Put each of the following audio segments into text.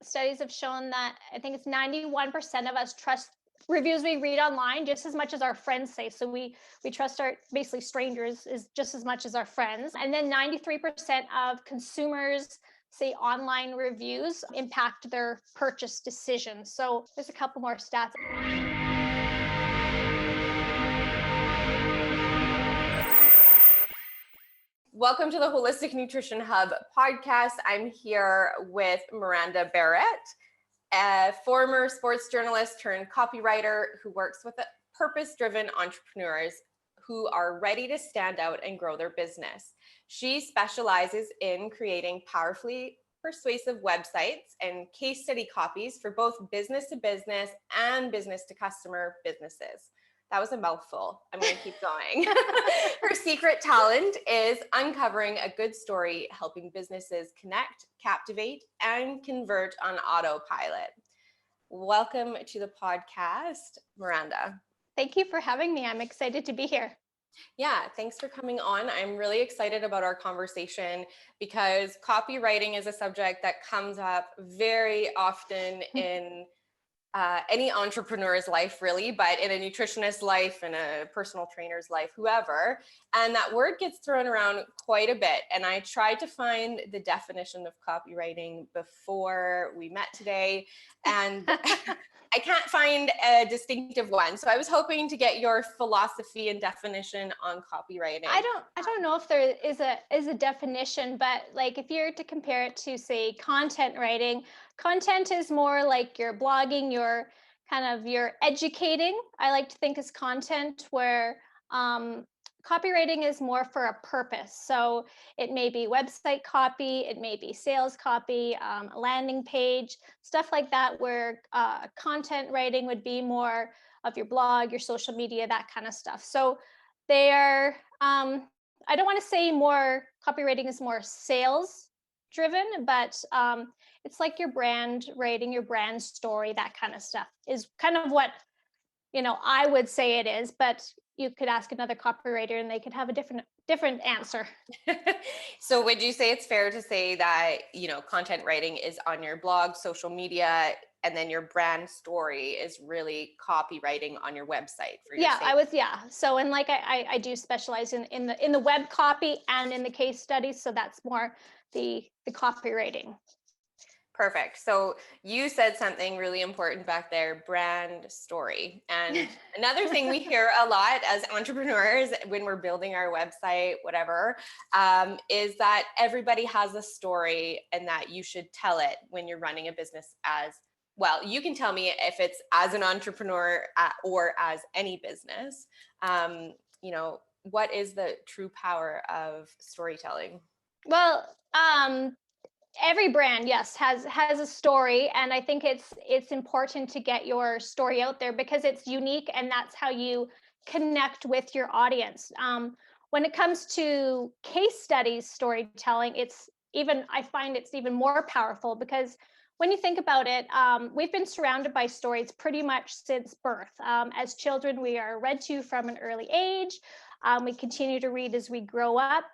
studies have shown that I think it's 91% of us trust reviews we read online just as much as our friends say. So we trust our basically strangers is just as much as our friends. And then 93% of consumers say online reviews impact their purchase decisions. So there's a couple more stats. Welcome to the Holistic Nutrition Hub podcast. I'm here with Miranda Barrett, a former sports journalist turned copywriter who works with purpose-driven entrepreneurs who are ready to stand out and grow their business. She specializes in creating powerfully persuasive websites and case study copies for both business to business and business to customer businesses. That was a mouthful. I'm going to keep going. Her secret talent is uncovering a good story, helping businesses connect, captivate, and convert on autopilot. Welcome to the podcast, Miranda. Thank you for having me. I'm excited to be here. Yeah, thanks for coming on. I'm really excited about our conversation because copywriting is a subject that comes up very often in any entrepreneur's life, really, but in a nutritionist's life, in a personal trainer's life, whoever. And that word gets thrown around quite a bit. And I tried to find the definition of copywriting before we met today, and I can't find a distinctive one. So I was hoping to get your philosophy and definition on copywriting. I don't know if there is a definition, but like if you're to compare it to, say, content writing, content is more like your blogging, your educating. I like to think as content, where copywriting is more for a purpose. So it may be website copy, it may be sales copy, a landing page, stuff like that, where content writing would be more of your blog, your social media, that kind of stuff. So they are, I don't want to say more copywriting is more sales driven, but it's like your brand writing, your brand story, that kind of stuff is kind of what, I would say it is, but you could ask another copywriter and they could have a different answer. So would you say it's fair to say that, content writing is on your blog, social media, and then your brand story is really copywriting on your website for your site? So, and like I do specialize in the web copy and in the case studies. So that's more the copywriting. Perfect. So you said something really important back there, brand story. And another thing we hear a lot as entrepreneurs when we're building our website, whatever, is that everybody has a story and that you should tell it when you're running a business as well. You can tell me if it's as an entrepreneur or as any business. What is the true power of storytelling? Well, every brand, yes, has a story, and I think it's important to get your story out there because it's unique, and that's how you connect with your audience. When it comes to case studies storytelling, I find it's even more powerful because when you think about it, we've been surrounded by stories pretty much since birth. As children, we are read to from an early age. We continue to read as we grow up.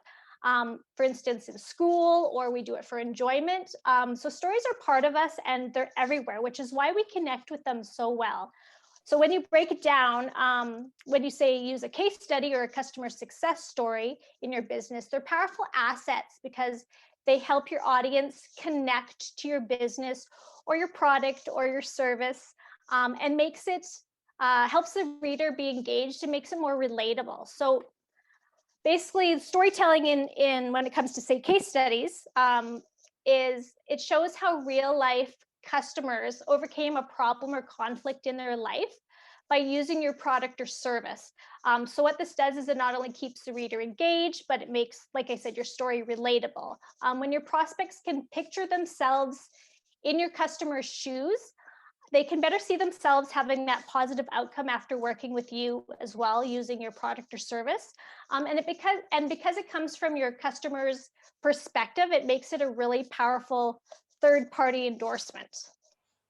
For instance, in school, or we do it for enjoyment. So stories are part of us and they're everywhere, which is why we connect with them so well. So when you break it down, when you say use a case study or a customer success story in your business, they're powerful assets because they help your audience connect to your business or your product or your service, and makes it, helps the reader be engaged and makes it more relatable. So basically, storytelling in when it comes to, say, case studies, is it shows how real life customers overcame a problem or conflict in their life by using your product or service. So what this does is it not only keeps the reader engaged, but it makes, like I said, your story relatable. When your prospects can picture themselves in your customer's shoes, they can better see themselves having that positive outcome after working with you as well, using your product or service. And because it comes from your customer's perspective, it makes it a really powerful third-party endorsement.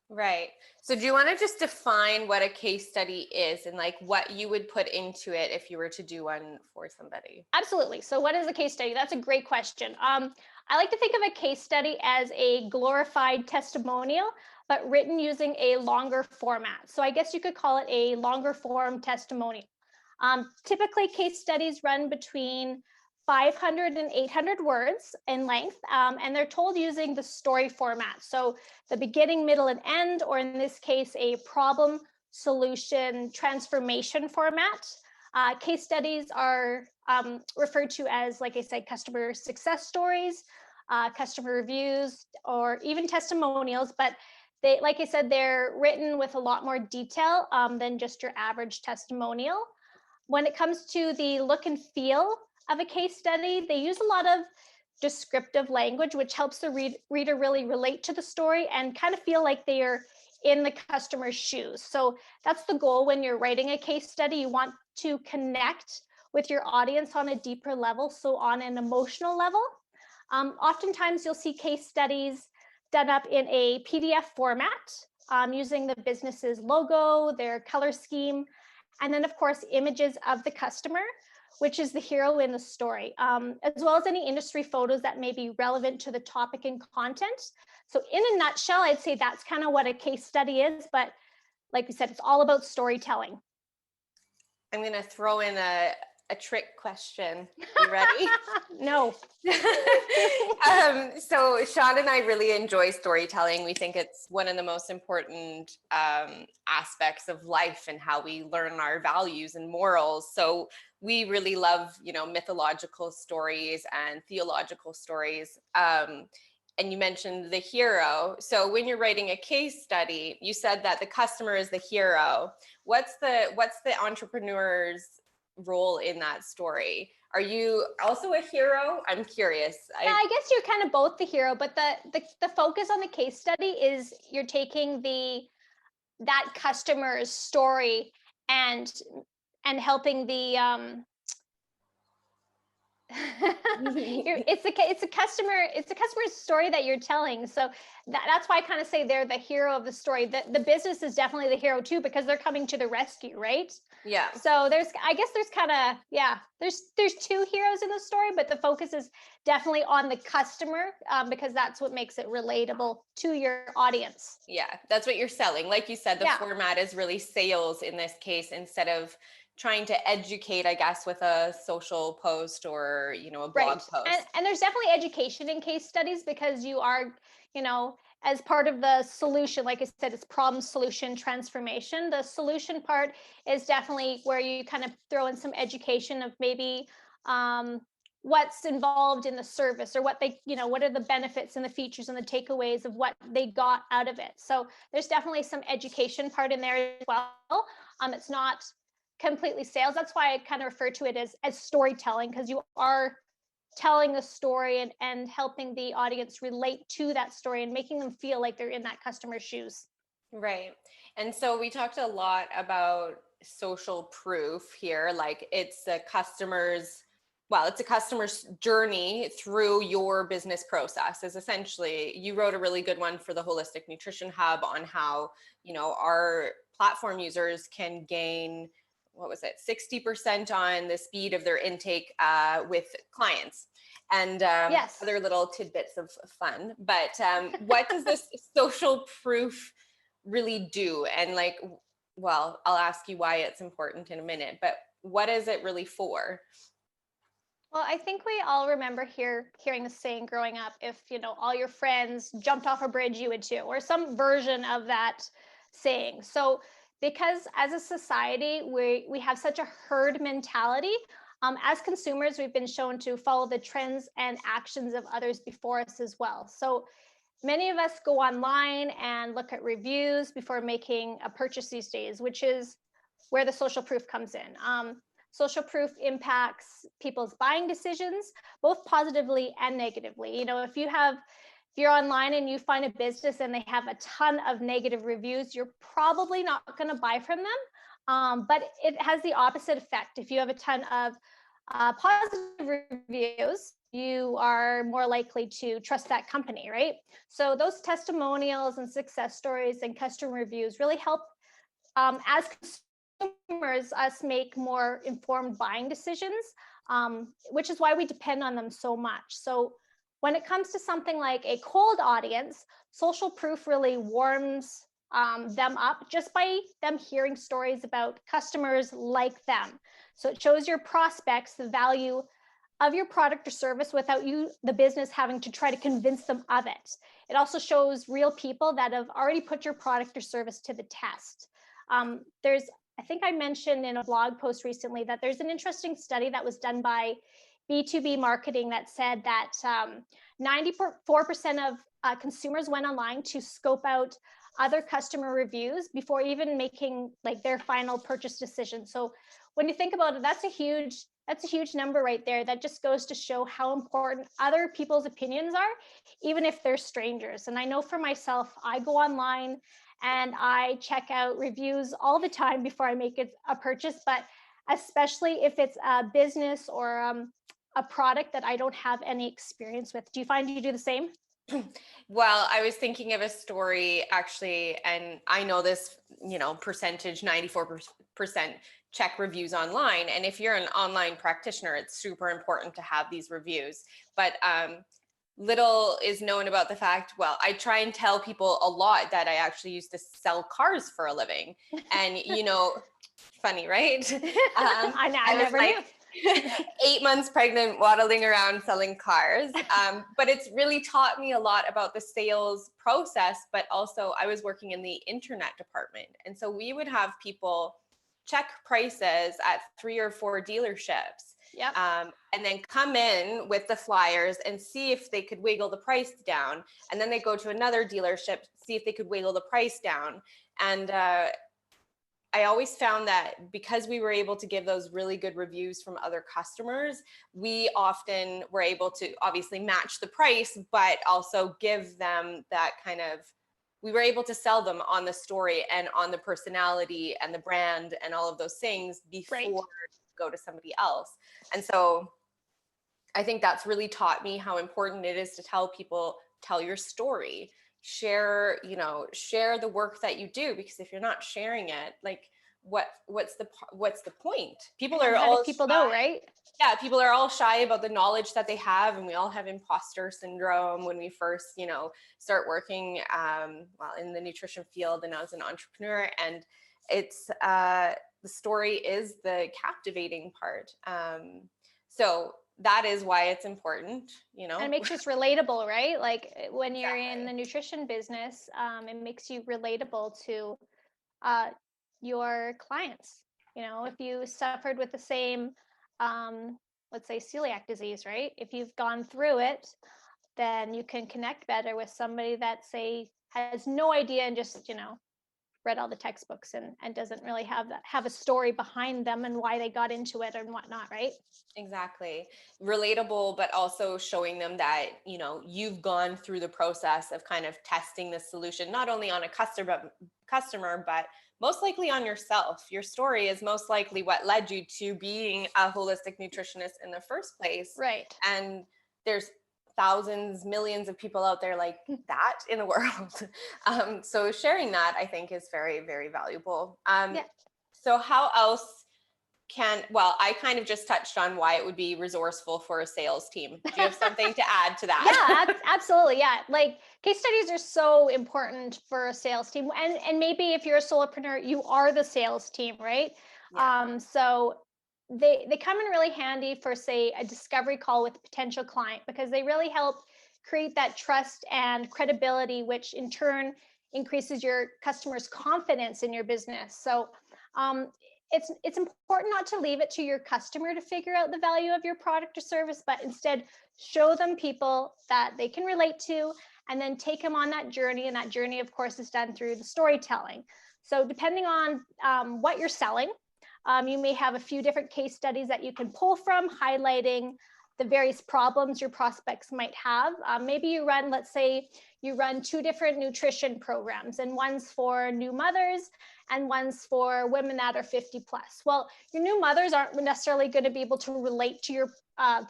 Right. So do you want to just define what a case study is and like what you would put into it if you were to do one for somebody? Absolutely. So what is a case study? That's a great question. I like to think of a case study as a glorified testimonial, but written using a longer format. So I guess you could call it a longer form testimonial. Typically, case studies run between 500 and 800 words in length, and they're told using the story format. So the beginning, middle, and end, or in this case, a problem, solution, transformation format. Case studies are referred to as, like I said, customer success stories, customer reviews, or even testimonials. But they, like I said, they're written with a lot more detail than just your average testimonial. When it comes to the look and feel of a case study, they use a lot of descriptive language, which helps the reader really relate to the story and kind of feel like they are in the customer's shoes. So that's the goal when you're writing a case study. You want to connect with your audience on a deeper level, so on an emotional level. Oftentimes you'll see case studies done up in a PDF format using the business's logo, their color scheme, and then of course images of the customer, which is the hero in the story, as well as any industry photos that may be relevant to the topic and content. So in a nutshell, I'd say that's kind of what a case study is, but like we said, it's all about storytelling. I'm going to throw in a trick question. You ready? No. So Sean and I really enjoy storytelling. We think it's one of the most important aspects of life and how we learn our values and morals. So we really love, mythological stories and theological stories. And you mentioned the hero. So when you're writing a case study, you said that the customer is the hero. What's the entrepreneur's role in that story? Are you also a hero? I'm curious. Yeah, I guess you're kind of both the hero, but the focus on the case study is you're taking that customer's story and helping the it's a customer's story that you're telling. So that's why I kind of say they're the hero of the story. The business is definitely the hero too, because they're coming to the rescue, right? Yeah. So there's kind of, there's two heroes in the story, but the focus is definitely on the customer because that's what makes it relatable to your audience. Yeah, that's what you're selling. Like you said, the format is really sales in this case, instead of trying to educate, I guess, with a social post or, a blog post. And there's definitely education in case studies because you are, as part of the solution, like I said, it's problem, solution, transformation. The solution part is definitely where you kind of throw in some education of maybe what's involved in the service, or what they, what are the benefits and the features and the takeaways of what they got out of it. So there's definitely some education part in there as well. It's not completely sales. That's why I kind of refer to it as storytelling, because you are telling a story and helping the audience relate to that story and making them feel like they're in that customer's shoes. Right. And so we talked a lot about social proof here, like it's a customer's journey through your business process. Is essentially, you wrote a really good one for the Holistic Nutrition Hub on how, our platform users can gain, 60% on the speed of their intake with clients, and other little tidbits of fun. But what does this social proof really do? And I'll ask you why it's important in a minute, but what is it really for? Well, I think we all remember hearing the saying growing up, if, all your friends jumped off a bridge, you would too, or some version of that saying. So because as a society, we have such a herd mentality. As consumers, we've been shown to follow the trends and actions of others before us as well. So many of us go online and look at reviews before making a purchase these days, which is where the social proof comes in. Social proof impacts people's buying decisions, both positively and negatively. If you're online and you find a business and they have a ton of negative reviews, you're probably not going to buy from them. But it has the opposite effect. If you have a ton of positive reviews, you are more likely to trust that company, right? So those testimonials and success stories and customer reviews really help as consumers us make more informed buying decisions, which is why we depend on them so much. So When it comes to something like a cold audience, social proof really warms them up just by them hearing stories about customers like them. So it shows your prospects the value of your product or service without you, the business, having to try to convince them of it. It also shows real people that have already put your product or service to the test. I think I mentioned in a blog post recently that there's an interesting study that was done by B2B marketing that said that 94% of consumers went online to scope out other customer reviews before even making like their final purchase decision. So when you think about it, that's a huge number right there. That just goes to show how important other people's opinions are, even if they're strangers. And I know for myself, I go online and I check out reviews all the time before I make it a purchase, but especially if it's a business or a product that I don't have any experience with. Do you find you do the same? Well, I was thinking of a story actually, and I know this, percentage, 94% check reviews online. And if you're an online practitioner, it's super important to have these reviews. But little is known about the fact, well, I try and tell people a lot that I actually used to sell cars for a living. And, funny, right? I never knew. 8 months pregnant, waddling around selling cars. But it's really taught me a lot about the sales process, but also I was working in the internet department. And so we would have people check prices at 3 or 4 dealerships. Yep. And then come in with the flyers and see if they could wiggle the price down. And then they go to another dealership, see if they could wiggle the price down. And I always found that because we were able to give those really good reviews from other customers, we often were able to obviously match the price, but also give them that kind of, we were able to sell them on the story and on the personality and the brand and all of those things before Right. go to somebody else. And so I think that's really taught me how important it is to tell people, tell your story, share the work that you do, because if you're not sharing it, like what's the point? People are all people know, right? Yeah, people are all shy about the knowledge that they have, and we all have imposter syndrome when we first, start working in the nutrition field and as an entrepreneur. And it's the story is the captivating part. So that is why it's important, And it makes us relatable, right? Like when you're in the nutrition business, it makes you relatable to your clients. If you suffered with the same, let's say celiac disease, right? If you've gone through it, then you can connect better with somebody that, say, has no idea and just, read all the textbooks and doesn't really have a story behind them and why they got into it and whatnot, right? Exactly. Relatable, but also showing them that, you've gone through the process of kind of testing the solution, not only on a customer, but most likely on yourself. Your story is most likely what led you to being a holistic nutritionist in the first place. Right. And there's thousands, millions of people out there like that in the world. So sharing that, I think, is very, very valuable. So how else I kind of just touched on why it would be resourceful for a sales team. Do you have something to add to that? Yeah, absolutely. Yeah. Like case studies are so important for a sales team. And maybe if you're a solopreneur, you are the sales team, right? Yeah. So they come in really handy for, say, a discovery call with a potential client, because they really help create that trust and credibility, which in turn increases your customers' confidence in your business. So it's important not to leave it to your customer to figure out the value of your product or service, but instead show them people that they can relate to, and then take them on that journey. And that journey, of course, is done through the storytelling. So depending on what you're selling, you may have a few different case studies that you can pull from, highlighting the various problems your prospects might have. Maybe you run, let's say you run 2 different nutrition programs, and one's for new mothers and one's for women that are 50 plus. Well, your new mothers aren't necessarily going to be able to relate to your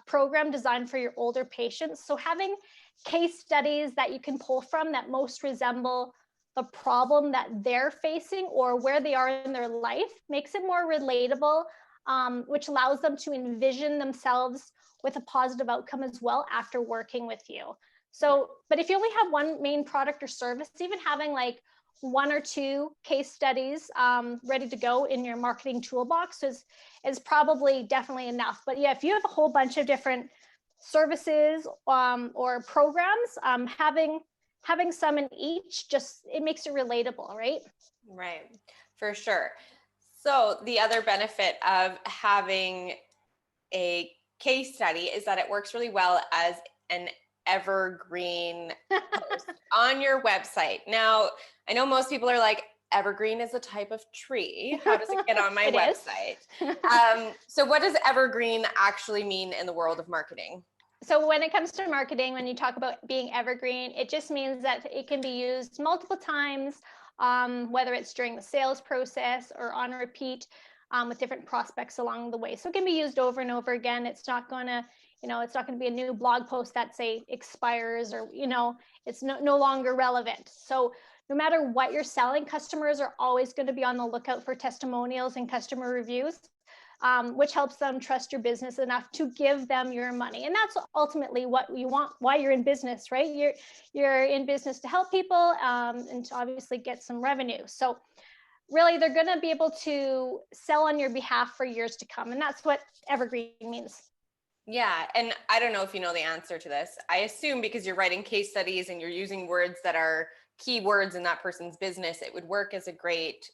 program designed for your older patients. So having case studies that you can pull from that most resemble the problem that they're facing or where they are in their life makes it more relatable, which allows them to envision themselves with a positive outcome as well after working with you. So, but if you only have one main product or service, even having like one or two case studies ready to go in your marketing toolbox is probably definitely enough. But yeah, if you have a whole bunch of different services or programs, having some in each, just it makes it relatable, right? Right, for sure. So the other benefit of having a case study is that it works really well as an evergreen post on your website. Now, I know most people are like, evergreen is a type of tree. How does it get on my It is. website? So what does evergreen actually mean in the world of marketing? So when it comes to marketing, when you talk about being evergreen, it just means that it can be used multiple times, whether it's during the sales process or on repeat with different prospects along the way. So it can be used over and over again. It's not going to, it's not going to be a new blog post that say expires or, it's no longer relevant. So no matter what you're selling, customers are always going to be on the lookout for testimonials and customer reviews. Which helps them trust your business enough to give them your money. And that's ultimately what you want, why you're in business, right? You're in business to help people and to obviously get some revenue. So really, they're going to be able to sell on your behalf for years to come. And that's what evergreen means. Yeah. And I don't know if you know the answer to this. I assume because you're writing case studies and you're using words that are keywords in that person's business, it would work as a great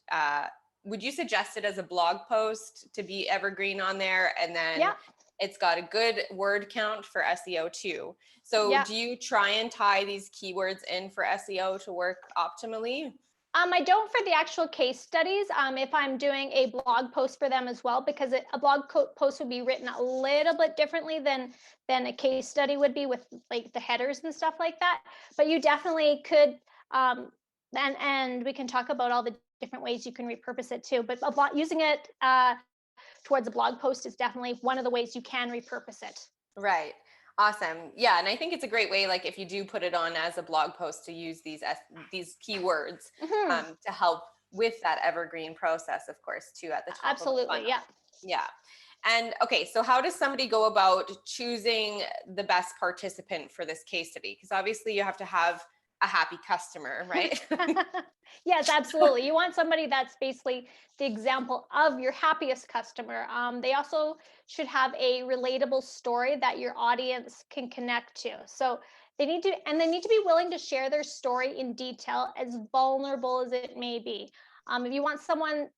would you suggest it as a blog post to be evergreen on there? And then it's got a good word count for SEO too. So do you try and tie these keywords in for SEO to work optimally? I don't for the actual case studies. If I'm doing a blog post for them as well, because a blog post would be written a little bit differently than a case study would be with like the headers and stuff like that. But you definitely could, and we can talk about all the different ways you can repurpose it too. But using it towards a blog post is definitely one of the ways you can repurpose it. Right. Awesome. Yeah. And I think it's a great way, like if you do put it on as a blog post, to use these keywords to help with that evergreen process, of course, too, at the top. Absolutely. Of the funnel. Yeah. And okay, so how does somebody go about choosing the best participant for this case study? Because obviously you have to have a happy customer, right? Yes, absolutely. You want somebody that's basically the example of your happiest customer. They also should have a relatable story that your audience can connect to. So they need to be willing to share their story in detail, as vulnerable as it may be. If you want someone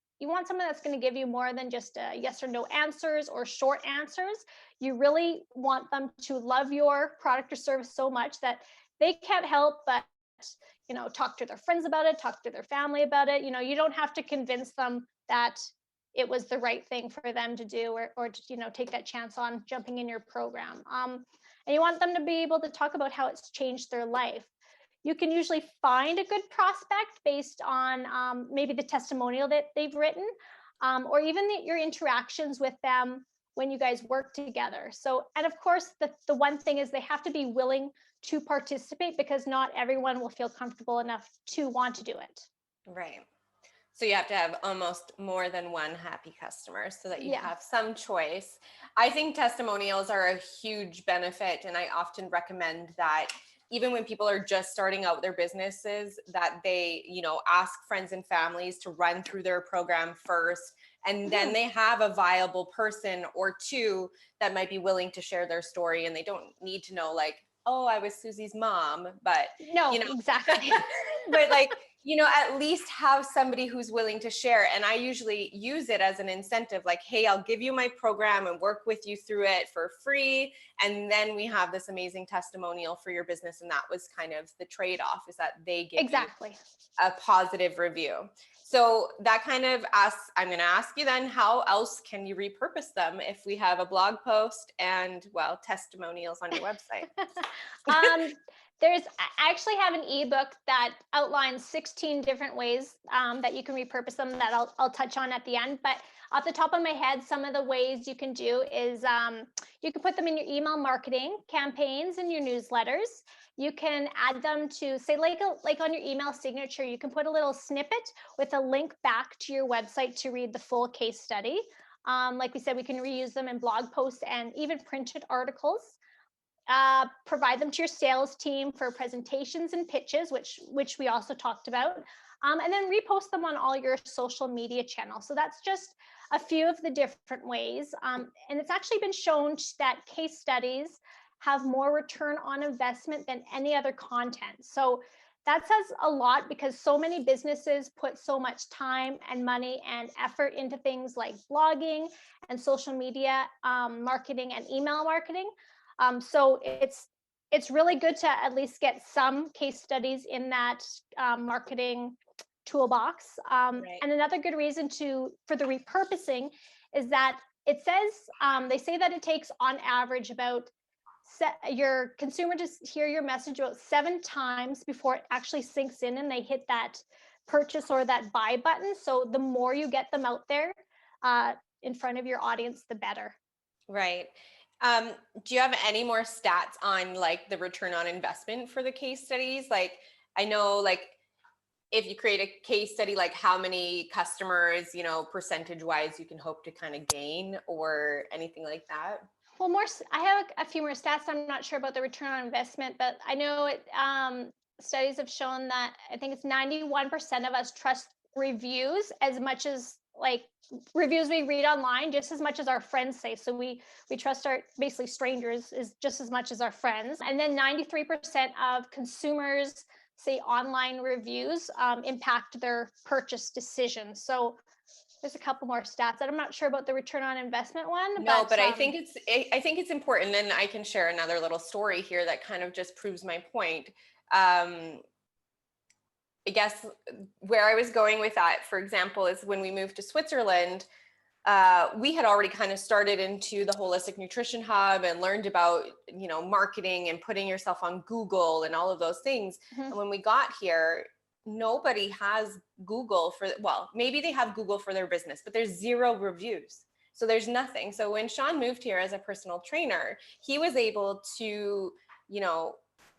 that's going to give you more than just yes or no answers or short answers. You really want them to love your product or service so much that they can't help but talk to their friends about it, talk to their family about it. You don't have to convince them that it was the right thing for them to do or take that chance on jumping in your program. And you want them to be able to talk about how it's changed their life. You can usually find a good prospect based on maybe the testimonial that they've written or even your interactions with them when you guys work together. So, and of course, the one thing is they have to be willing to participate, because not everyone will feel comfortable enough to want to do it. Right. So you have to have almost more than one happy customer so that you have some choice. I think testimonials are a huge benefit, and I often recommend that even when people are just starting out their businesses, that they, ask friends and families to run through their program first, and then they have a viable person or two that might be willing to share their story, and they don't need to know like, oh, I was Susie's mom, but exactly. but at least have somebody who's willing to share. And I usually use it as an incentive, like, hey, I'll give you my program and work with you through it for free. And then we have this amazing testimonial for your business. And that was kind of the trade-off, is that they give you a positive review. So that kind of I'm going to ask you then, how else can you repurpose them if we have a blog post and, testimonials on your website? I actually have an ebook that outlines 16 different ways that you can repurpose them that I'll touch on at the end. But off the top of my head, some of the ways you can do is you can put them in your email marketing campaigns and your newsletters. You can add them to, say, like on your email signature, you can put a little snippet with a link back to your website to read the full case study. Like we said, we can reuse them in blog posts and even printed articles. Provide them to your sales team for presentations and pitches, which we also talked about, and then repost them on all your social media channels. So that's just a few of the different ways, and it's actually been shown that case studies have more return on investment than any other content. So that says a lot, because so many businesses put so much time and money and effort into things like blogging and social media marketing and email marketing. So it's really good to at least get some case studies in that marketing toolbox. Right. And another good reason for the repurposing is that it says, they say that it takes on average about your consumer to hear your message about 7 times before it actually sinks in and they hit that purchase or that buy button. So the more you get them out there in front of your audience, the better. Right. Do you have any more stats on like the return on investment for the case studies? Like, I know, like, if you create a case study, like how many customers, percentage wise you can hope to kind of gain or anything like that? Well, I have a few more stats. I'm not sure about the return on investment, but I know studies have shown that I think it's 91% of us trust reviews as much as like reviews we read online, just as much as our friends say. So we trust our basically strangers is just as much as our friends. And then 93% of consumers say online reviews impact their purchase decision. So there's a couple more stats that I'm not sure about the return on investment one. No, but I think it's important, and I can share another little story here that kind of just proves my point. I guess where I was going with that, for example, is when we moved to Switzerland, we had already kind of started into the Holistic Nutrition Hub and learned about, marketing and putting yourself on Google and all of those things. Mm-hmm. And when we got here, nobody has Google maybe they have Google for their business, but there's 0 reviews. So there's nothing. So when Sean moved here as a personal trainer, he was able to,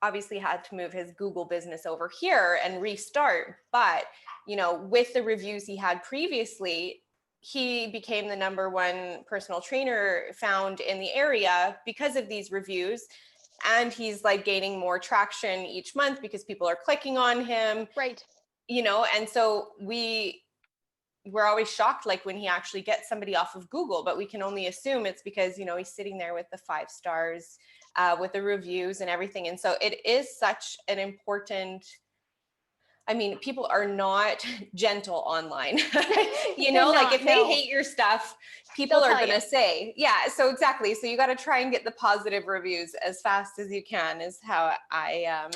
obviously had to move his Google business over here and restart. But, with the reviews he had previously, he became the #1 personal trainer found in the area because of these reviews. And he's like gaining more traction each month because people are clicking on him. Right. And so we're always shocked, like when he actually gets somebody off of Google, but we can only assume it's because, he's sitting there with the 5 stars, with the reviews and everything. And so it is such an important, people are not gentle online, if they hate your stuff, people are going to say, yeah. So exactly. So you got to try and get the positive reviews as fast as you can is how I,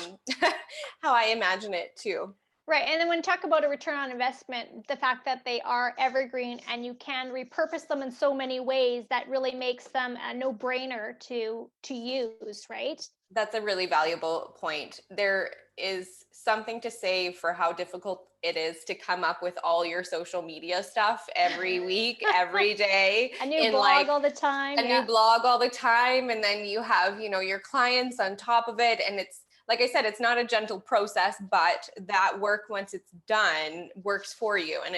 how I imagine it too. Right. And then when you talk about a return on investment, the fact that they are evergreen and you can repurpose them in so many ways, that really makes them a no-brainer to use, right? That's a really valuable point. There is something to say for how difficult it is to come up with all your social media stuff every week, every day. A new blog all the time. New blog all the time. And then you have, your clients on top of it. And it's, like I said, it's not a gentle process, but that work, once it's done, works for you. And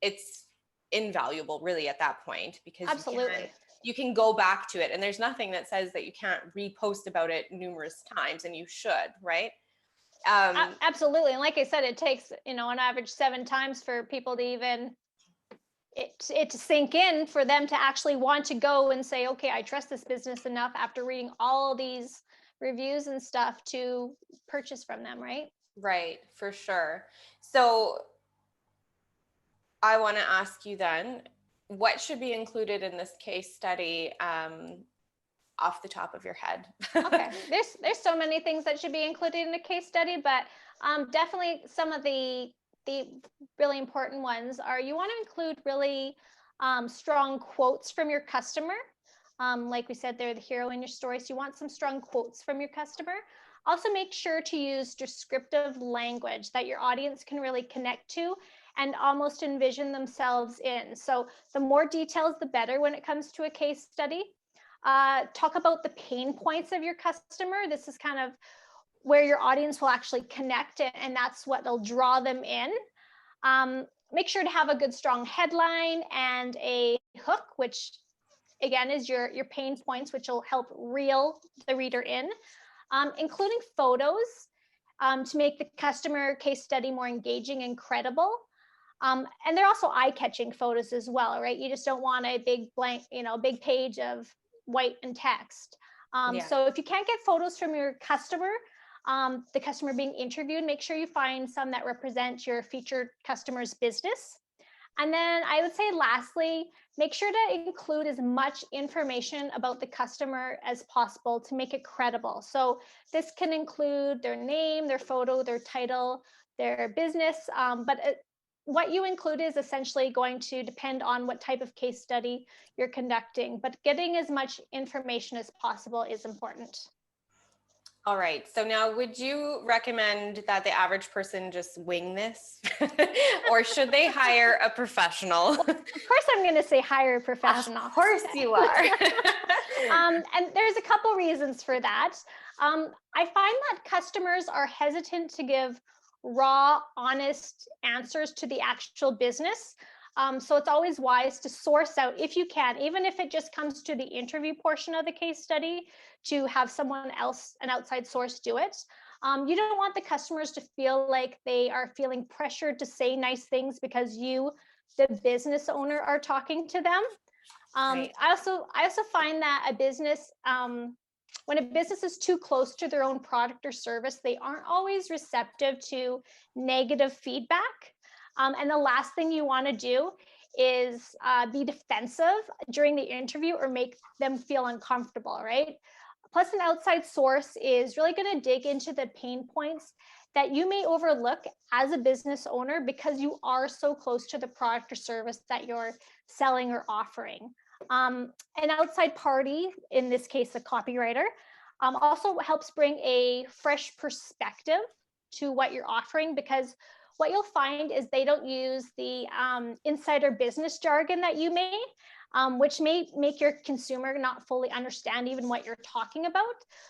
it's invaluable really at that point, because absolutely you can go back to it. And there's nothing that says that you can't repost about it numerous times, and you should, right? Absolutely. And like I said, it takes, on average 7 times for people to even it to sink in, for them to actually want to go and say, okay, I trust this business enough after reading all these reviews and stuff to purchase from them, right? Right, for sure. So I want to ask you then, what should be included in this case study, off the top of your head? Okay, there's so many things that should be included in a case study, but definitely some of the really important ones are, you want to include really strong quotes from your customer. Like we said, they're the hero in your story, so you want some strong quotes from your customer. Also, make sure to use descriptive language that your audience can really connect to and almost envision themselves in. So the more details, the better when it comes to a case study. Talk about the pain points of your customer. This is kind of where your audience will actually connect, and that's what will draw them in. make sure to have a good strong headline and a hook, which again is your pain points, which will help reel the reader in, including photos to make the customer case study more engaging and credible. And they're also eye-catching photos as well, right? You just don't want a big blank, big page of white and text. So if you can't get photos from your customer, the customer being interviewed, make sure you find some that represent your featured customer's business. And then I would say lastly, make sure to include as much information about the customer as possible to make it credible. So this can include their name, their photo, their title, their business, but what you include is essentially going to depend on what type of case study you're conducting, but getting as much information as possible is important. All right. So now, would you recommend that the average person just wing this? Or should they hire a professional? Well, of course, I'm going to say hire a professional. Of course you are. And there's a couple reasons for that. I find that customers are hesitant to give raw, honest answers to the actual business. So it's always wise to source out, if you can, even if it just comes to the interview portion of the case study, to have someone else, an outside source, do it. You don't want the customers to feel like they are feeling pressured to say nice things because you, the business owner, are talking to them. Right. I also find that a business, when a business is too close to their own product or service, they aren't always receptive to negative feedback. And the last thing you want to do is be defensive during the interview or make them feel uncomfortable, right? Plus, an outside source is really going to dig into the pain points that you may overlook as a business owner because you are so close to the product or service that you're selling or offering. An outside party, in this case, a copywriter, also helps bring a fresh perspective to what you're offering, because what you'll find is they don't use the insider business jargon that you may, which may make your consumer not fully understand even what you're talking about.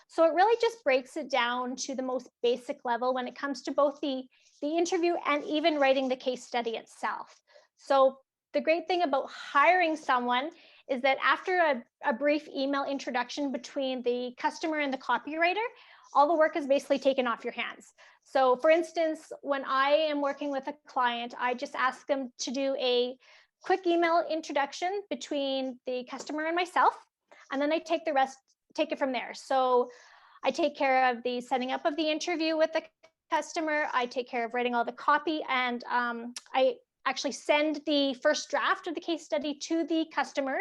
So it really just breaks it down to the most basic level when it comes to both the interview and even writing the case study itself. So the great thing about hiring someone is that after a brief email introduction between the customer and the copywriter, all the work is basically taken off your hands. So for instance, when I am working with a client, I just ask them to do a quick email introduction between the customer and myself, and then I take it from there. So I take care of the setting up of the interview with the customer, I take care of writing all the copy, and I actually send the first draft of the case study to the customer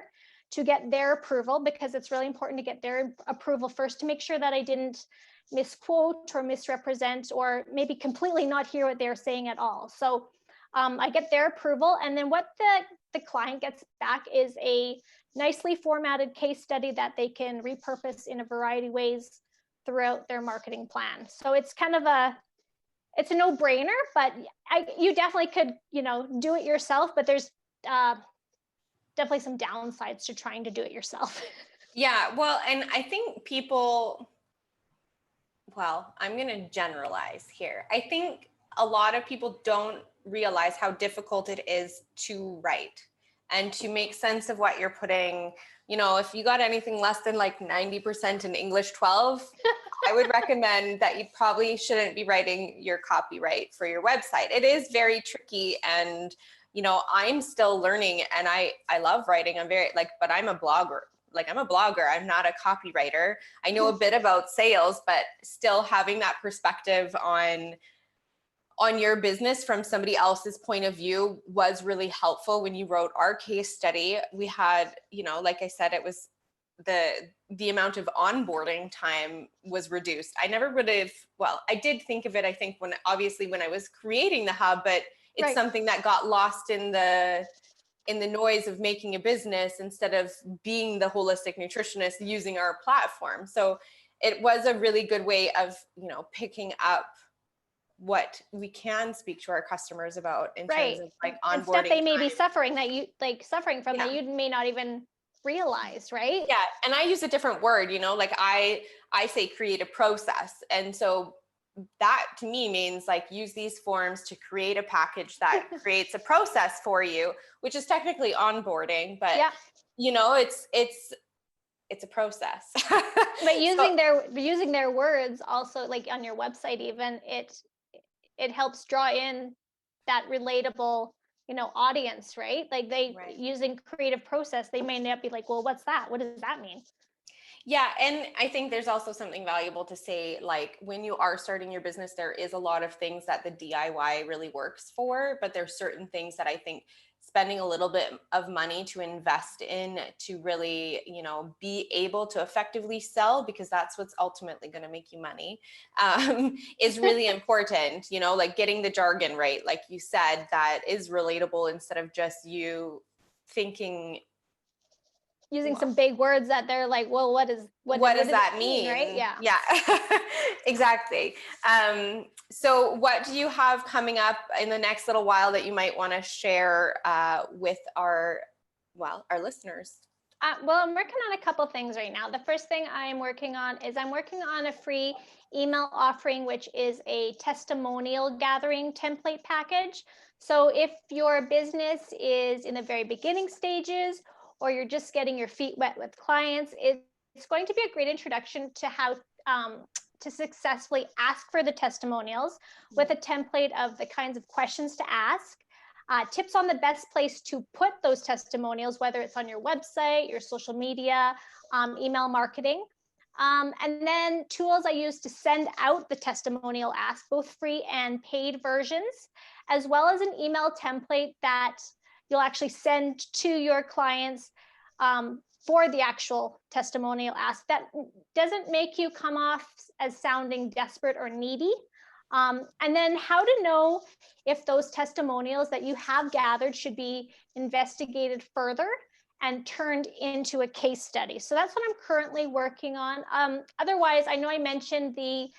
to get their approval, because it's really important to get their approval first to make sure that I didn't misquote or misrepresent or maybe completely not hear what they're saying at all. So I get their approval, and then what the client gets back is a nicely formatted case study that they can repurpose in a variety of ways throughout their marketing plan. So it's kind of it's a no-brainer, but you definitely could, do it yourself, but there's definitely some downsides to trying to do it yourself. Yeah, well, and I think I'm going to generalize here. I think a lot of people don't realize how difficult it is to write and to make sense of what you're putting. If you got anything less than like 90% in English 12, I would recommend that you probably shouldn't be writing your copyright for your website. It is very tricky, and I'm still learning, and I love writing. But I'm a blogger. I'm not a copywriter. I know a bit about sales, but still having that perspective on your business from somebody else's point of view was really helpful. When you wrote our case study, we had, like I said, it was the amount of onboarding time was reduced. I never would have, I did think of it, I think when I was creating the hub, but it's Right. something that got lost in the noise of making a business instead of being the holistic nutritionist using our platform. So it was a really good way of, picking up what we can speak to our customers about in terms of like onboarding. And stuff they may be suffering that you from Yeah. that you may not even realize, right? Yeah. And I use a different word, I say create a process. And so that to me means like use these forms to create a package that creates a process for you, which is technically onboarding, but Yeah. it's a process. But using So, their words also, like on your website even, it helps draw in that relatable, audience, right? Like they right. using creative process, they may not be like, well, what's that? What does that mean? Yeah. And I think there's also something valuable to say, like when you are starting your business, there is a lot of things that the DIY really works for, but there's certain things that I think spending a little bit of money to invest in to really, be able to effectively sell, because that's what's ultimately going to make you money, is really important, like getting the jargon right. Like you said, that is relatable instead of just you thinking, Using well, some big words that they're like, well, what what does does that it mean, right? mean? Yeah. Yeah, exactly. So what do you have coming up in the next little while that you might want to share with our listeners? Well, I'm working on a couple things right now. The first thing I'm working on is I'm working on a free email offering, which is a testimonial gathering template package. So if your business is in the very beginning stages, or you're just getting your feet wet with clients, it's going to be a great introduction to how to successfully ask for the testimonials with a template of the kinds of questions to ask. Tips on the best place to put those testimonials, whether it's on your website, your social media, email marketing. And then tools I use to send out the testimonial ask, both free and paid versions, as well as an email template that you'll actually send to your clients for the actual testimonial ask that doesn't make you come off as sounding desperate or needy. And then how to know if those testimonials that you have gathered should be investigated further and turned into a case study. So that's what I'm currently working on. Otherwise, I know I mentioned the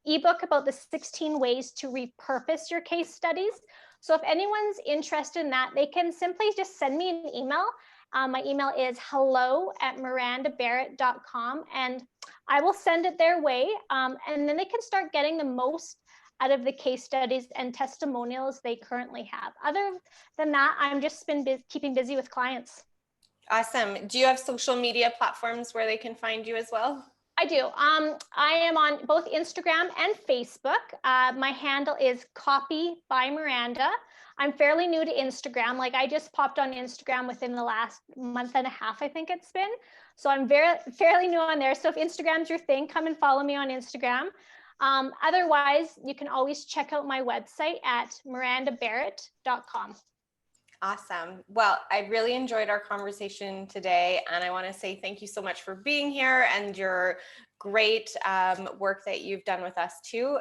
ebook about the 16 ways to repurpose your case studies. So if anyone's interested in that, they can simply just send me an email. My email is hello@mirandabarrett.com, and I will send it their way. And then they can start getting the most out of the case studies and testimonials they currently have. Other than that, I'm just been keeping busy with clients. Awesome. Do you have social media platforms where they can find you as well? I do. I am on both Instagram and Facebook. My handle is Copy by Miranda. I'm fairly new to Instagram. Like I just popped on Instagram within the last month and a half, I think it's been. So I'm fairly new on there. So if Instagram's your thing, come and follow me on Instagram. Otherwise, you can always check out my website at mirandabarrett.com. Awesome. Well, I really enjoyed our conversation today, and I want to say thank you so much for being here and your great work that you've done with us too.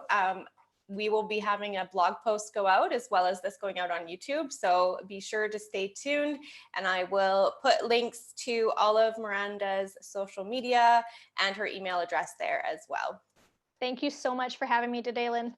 We will be having a blog post go out as well as this going out on YouTube. So be sure to stay tuned, and I will put links to all of Miranda's social media and her email address there as well. Thank you so much for having me today, Lynn.